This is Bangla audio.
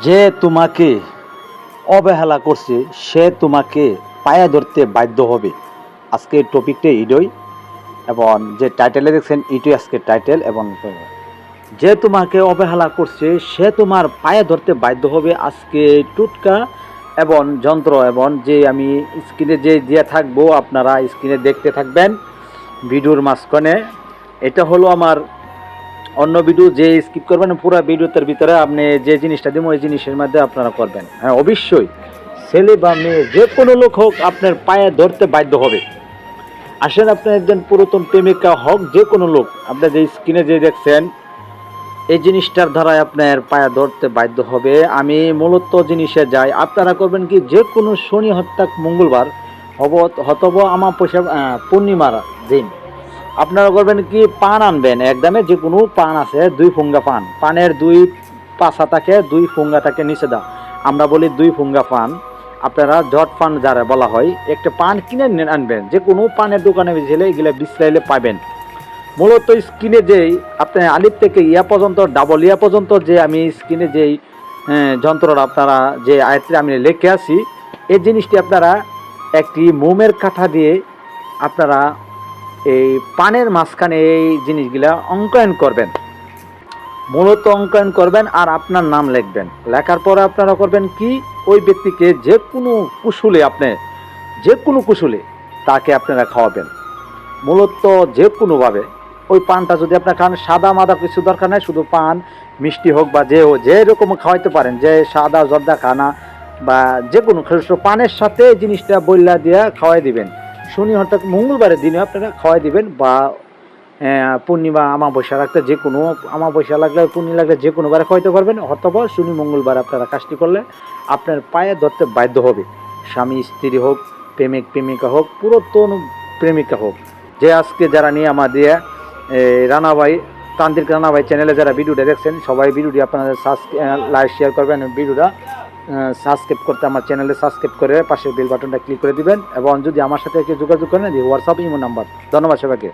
যে তোমাকে অবহেলা করছে সে তোমাকে পায়ে ধরতে বাধ্য হবে। আজকের টপিকটা এটাই, এবং যে টাইটেলে দেখছেন এটাই আজকের টাইটেল। এবং যে তোমাকে অবহেলা করছে সে তোমার পায়ে ধরতে বাধ্য হবে। আজকে টুটকা এবং যন্ত্র এবং যে আমি স্ক্রিনে যে দিয়ে থাকবো, আপনারা স্ক্রিনে দেখতে থাকবেন ভিডিওর মাঝখানে। এটা হলো আমার অন্য ভিডিও, যে স্কিপ করবেন পুরো ভিডিওটার ভিতরে আপনি যে জিনিসটা দিব ওই জিনিসের মধ্যে আপনারা করবেন। হ্যাঁ, অবশ্যই ছেলে বা মেয়ে যে কোনো লোক হোক আপনার পায়ে ধরতে বাধ্য হবে। আসেন, আপনার একজন পুরাতন প্রেমিকা হোক, যে কোনো লোক, আপনার যে স্ক্রিনে যে দেখছেন এই জিনিসটার দ্বারাই আপনার পায়ে ধরতে বাধ্য হবে। আমি মূলত জিনিসে যাই, আপনারা করবেন কি, যে কোনো শনি হত্যা মঙ্গলবার হতব আমাবস্যা পূর্ণিমার দিন আপনারা করবেন কি, পান আনবেন। একদমে যে কোনো পান আছে, 2 ফুঙ্গা পান, পানের 2 পাশা থাকে, 2 ফুঙ্গা থাকে নিচে দাও, আমরা বলি 2 ফুঙ্গা পান। আপনারা জট পান যারা বলা হয়, একটা পান কিনে আনবেন। যে কোনো পানের দোকানে গেলে এগুলো বিশ্রাইলে পাবেন। মূলত স্কিনে যেই আপনার আলিপ থেকে ইয়া পর্যন্ত, ডাবল ইয়া পর্যন্ত যে আমি স্কিনে যেই যন্ত্রটা আপনারা যে আয়ত্রে আমি লিখে আছি, এই জিনিসটি আপনারা একটি মোমের কাঠা দিয়ে আপনারা এই পানের মাঝখানে এই জিনিসগুলা অঙ্কন করবেন। মূলত অঙ্কন করবেন আর আপনার নাম লিখবেন। লেখার পরে আপনারা করবেন কি, ওই ব্যক্তিকে যে কোনো কুশলে, আপনি যে কোনো কুশলে তাকে আপনারা খাওয়াবেন। মূলত যে কোনোভাবে ওই পানটা যদি আপনার খান, সাদা মাদা কিছু দরকার নেই, শুধু পান মিষ্টি হোক বা যে রকম খাওয়াইতে পারেন, যে সাদা জর্দা খানা বা যে কোনো পানের সাথে জিনিসটা বইলা দিয়ে খাওয়াই দিবেন। শনি অর্থাৎ মঙ্গলবারের দিনে আপনারা খাওয়াই দিবেন, বা পূর্ণিমা আমাবস্যা রাখতে, যে কোনো আমাবস্যা লাগলে পূর্ণিমা লাগলে যে কোনোবারে খাওয়াইতে পারবেন। অথবা শনি মঙ্গলবার আপনারা কাজটি করলে আপনার পায়ে ধরতে বাধ্য হবে। স্বামী স্ত্রী হোক, প্রেমিক প্রেমিকা হোক, পুরাতন প্রেমিকা হোক, যে আজকে যারা নিয়ে আমাদের রানাভাই, তান্ত্রিক রানাভাই চ্যানেলে যারা ভিডিওটা দেখছেন, সবাই ভিডিওটি আপনাদের লাইক শেয়ার করবেন। ভিডিওটা সাবস্ক্রাইব করতে আমার চ্যানেলে সাবস্ক্রাইব করে পাশের বেল বাটনটা ক্লিক করে দিবেন। এবং যদি আমার সাথে কেউ যোগাযোগ করেন, হোয়াটসঅ্যাপ ইমো নাম্বার। ধন্যবাদ সবাইকে।